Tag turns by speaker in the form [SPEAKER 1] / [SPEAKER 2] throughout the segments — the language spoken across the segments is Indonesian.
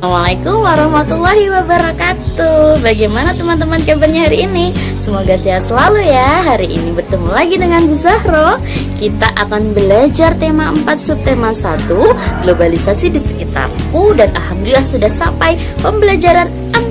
[SPEAKER 1] Assalamualaikum warahmatullahi wabarakatuh. Bagaimana teman-teman kabarnya hari ini? Semoga sehat selalu ya. Hari ini bertemu lagi dengan Bu Zahro. Kita akan belajar tema 4 subtema 1, globalisasi di sekitarku. Dan alhamdulillah sudah sampai pembelajaran 4.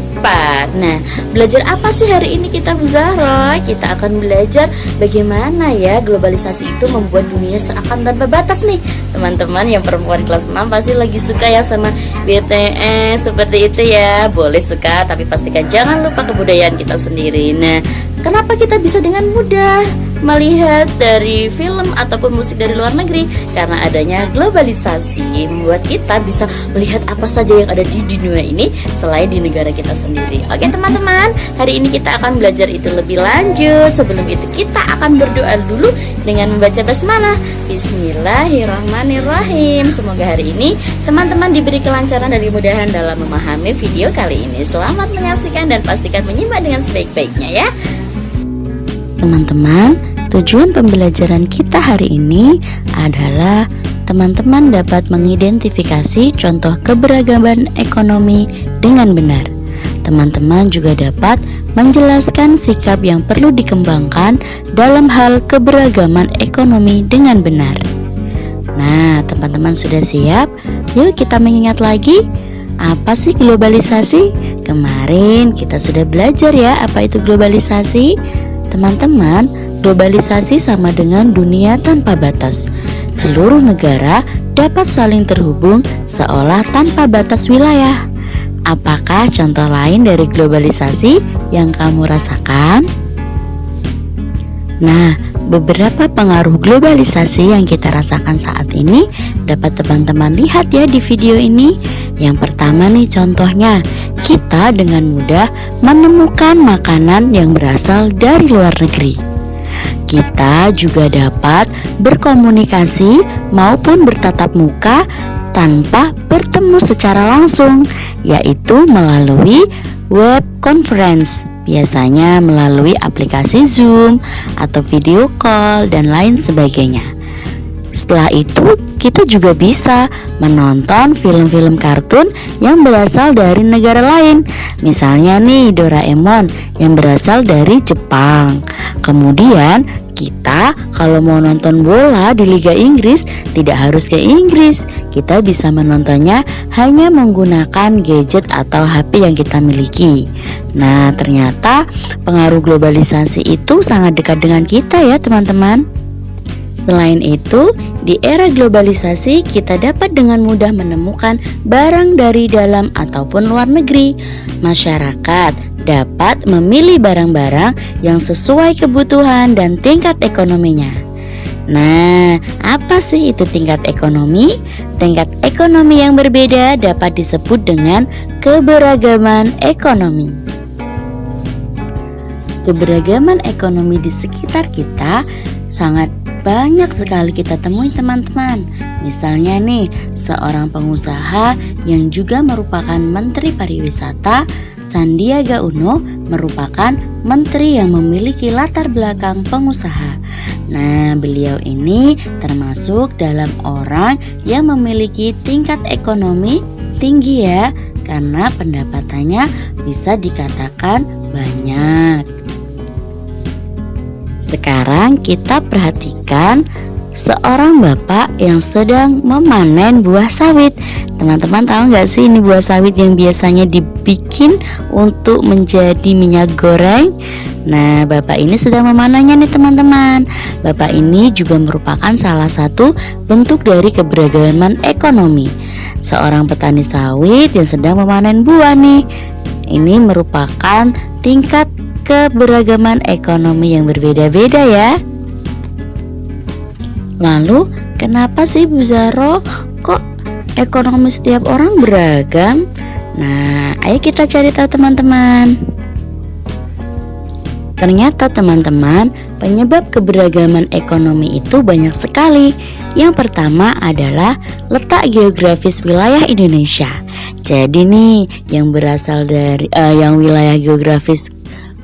[SPEAKER 1] Nah, belajar apa sih hari ini kita, Bu Zahro? Kita akan belajar bagaimana ya globalisasi itu membuat dunia seakan tanpa batas nih. Teman-teman yang perempuan kelas 6 pasti lagi suka ya sama BTS seperti itu ya. Boleh suka, tapi pastikan jangan lupa kebudayaan kita sendiri. Nah, kenapa kita bisa dengan mudah melihat dari film ataupun musik dari luar negeri? Karena adanya globalisasi membuat kita bisa melihat apa saja yang ada di dunia ini selain di negara kita sendiri. Oke teman-teman, hari ini kita akan belajar itu lebih lanjut. Sebelum itu kita akan berdoa dulu dengan membaca basmalah. Bismillahirrahmanirrahim. Semoga hari ini teman-teman diberi kelancaran dan kemudahan dalam memahami video kali ini. Selamat menyaksikan dan pastikan menyimak dengan sebaik-baiknya ya. Teman-teman, tujuan pembelajaran kita hari ini adalah teman-teman dapat mengidentifikasi contoh keberagaman ekonomi dengan benar. Teman-teman juga dapat menjelaskan sikap yang perlu dikembangkan dalam hal keberagaman ekonomi dengan benar. Nah, teman-teman sudah siap? Yuk kita mengingat lagi, apa sih globalisasi? Kemarin kita sudah belajar ya apa itu globalisasi. Teman-teman, globalisasi sama dengan dunia tanpa batas. Seluruh negara dapat saling terhubung seolah tanpa batas wilayah. Apakah contoh lain dari globalisasi yang kamu rasakan? Nah, beberapa pengaruh globalisasi yang kita rasakan saat ini dapat teman-teman lihat ya di video ini. Yang pertama nih contohnya, kita dengan mudah menemukan makanan yang berasal dari luar negeri. Kita juga dapat berkomunikasi maupun bertatap muka tanpa bertemu secara langsung, yaitu melalui web conference, biasanya melalui aplikasi Zoom atau video call dan lain sebagainya. Setelah itu, kita juga bisa menonton film-film kartun yang berasal dari negara lain. Misalnya nih Doraemon yang berasal dari Jepang. Kemudian kita kalau mau nonton bola di Liga Inggris tidak harus ke Inggris. Kita bisa menontonnya hanya menggunakan gadget atau HP yang kita miliki. Nah, ternyata pengaruh globalisasi itu sangat dekat dengan kita ya teman-teman. Selain itu, di era globalisasi kita dapat dengan mudah menemukan barang dari dalam ataupun luar negeri. Masyarakat dapat memilih barang-barang yang sesuai kebutuhan dan tingkat ekonominya. Nah, apa sih itu tingkat ekonomi? Tingkat ekonomi yang berbeda dapat disebut dengan keberagaman ekonomi. Keberagaman ekonomi di sekitar kita sangat banyak sekali kita temui teman-teman. Misalnya nih, seorang pengusaha yang juga merupakan Menteri Pariwisata, Sandiaga Uno merupakan menteri yang memiliki latar belakang pengusaha. Nah, beliau ini termasuk dalam orang yang memiliki tingkat ekonomi tinggi ya, karena pendapatannya bisa dikatakan banyak. Sekarang kita perhatikan seorang bapak yang sedang memanen buah sawit. Teman-teman tahu nggak sih ini buah sawit yang biasanya dibikin untuk menjadi minyak goreng? Nah, bapak ini sedang memanennya nih teman-teman. Bapak ini juga merupakan salah satu bentuk dari keberagaman ekonomi. Seorang petani sawit yang sedang memanen buah nih. Ini merupakan tingkat keberagaman ekonomi yang berbeda-beda ya. Lalu kenapa sih Bu Zahro kok ekonomi setiap orang beragam? Nah, ayo kita cari tahu teman-teman. Ternyata teman-teman, penyebab keberagaman ekonomi itu banyak sekali. Yang pertama adalah letak geografis wilayah Indonesia. Jadi nih, yang berasal dari yang wilayah geografis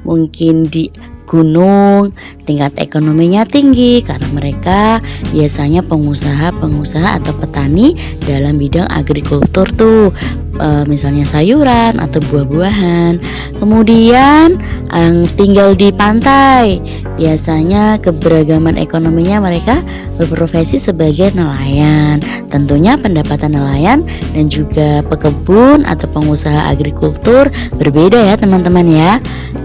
[SPEAKER 1] mungkin di gunung, tingkat ekonominya tinggi karena mereka biasanya pengusaha atau petani dalam bidang agrikultur tuh. misalnya sayuran atau buah-buahan. Kemudian yang tinggal di pantai, biasanya keberagaman ekonominya mereka berprofesi sebagai nelayan. Tentunya pendapatan nelayan dan juga pekebun atau pengusaha agrikultur berbeda ya teman-teman ya.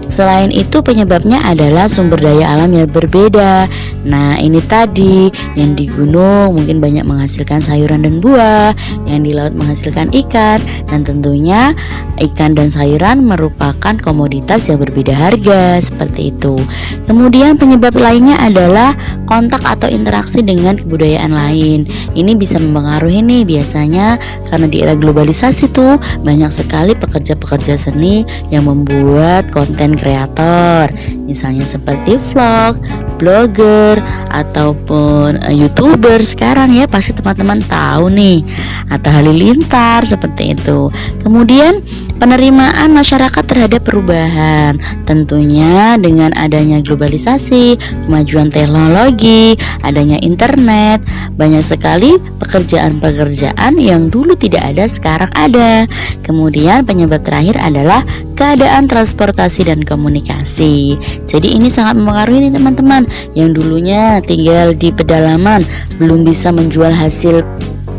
[SPEAKER 1] Selain itu penyebabnya adalah sumber daya alam yang berbeda. Nah ini tadi, yang di gunung mungkin banyak menghasilkan sayuran dan buah, yang di laut menghasilkan ikan, dan tentunya ikan dan sayuran merupakan komoditas yang berbeda harga, seperti itu. Kemudian penyebab lainnya adalah kontak atau interaksi dengan kebudayaan lain. Ini bisa mempengaruhi nih, biasanya karena di era globalisasi tuh banyak sekali pekerja-pekerja seni yang membuat konten kreator, misalnya seperti vlog, blogger, ataupun youtuber sekarang ya, pasti teman-teman tahu nih, Atta Halilintar seperti itu. Kemudian penerimaan masyarakat terhadap perubahan, tentunya dengan adanya globalisasi, kemajuan teknologi, adanya internet, banyak sekali pekerjaan-pekerjaan yang dulu tidak ada sekarang ada. Kemudian penyebab terakhir adalah keadaan transportasi dan komunikasi. Jadi ini sangat mempengaruhi nih teman-teman, yang dulunya tinggal di pedalaman belum bisa menjual hasil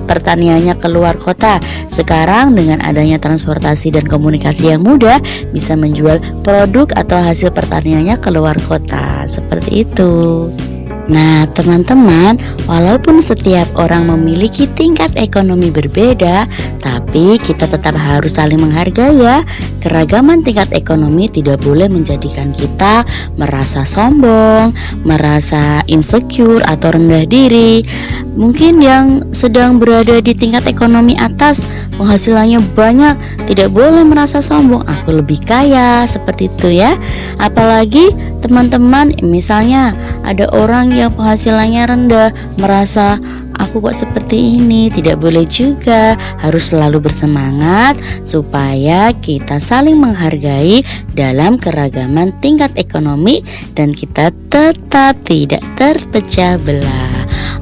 [SPEAKER 1] pertaniannya keluar kota. Sekarang dengan adanya transportasi dan komunikasi yang mudah, bisa menjual produk atau hasil pertaniannya keluar kota. Seperti itu. Nah teman-teman, walaupun setiap orang memiliki tingkat ekonomi berbeda, tapi kita tetap harus saling menghargai ya. Keragaman tingkat ekonomi tidak boleh menjadikan kita merasa sombong, merasa insecure atau rendah diri. Mungkin yang sedang berada di tingkat ekonomi atas, penghasilannya banyak, tidak boleh merasa sombong, aku lebih kaya, seperti itu ya. Apalagi teman-teman, misalnya ada orang yang penghasilannya rendah, merasa aku kok seperti ini. Tidak boleh juga, harus selalu bersemangat supaya kita saling menghargai dalam keragaman tingkat ekonomi dan kita tetap tidak terpecah belah.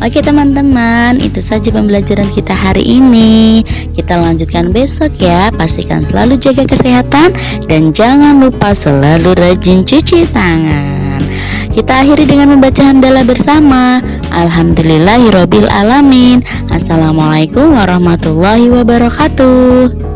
[SPEAKER 1] Oke teman-teman, itu saja pembelajaran kita hari ini. Kita lanjutkan besok ya. Pastikan selalu jaga kesehatan dan jangan lupa selalu rajin cuci tangan. Kita akhiri dengan membaca hamdalah bersama. Alhamdulillahirabbil alamin. Assalamualaikum warahmatullahi wabarakatuh.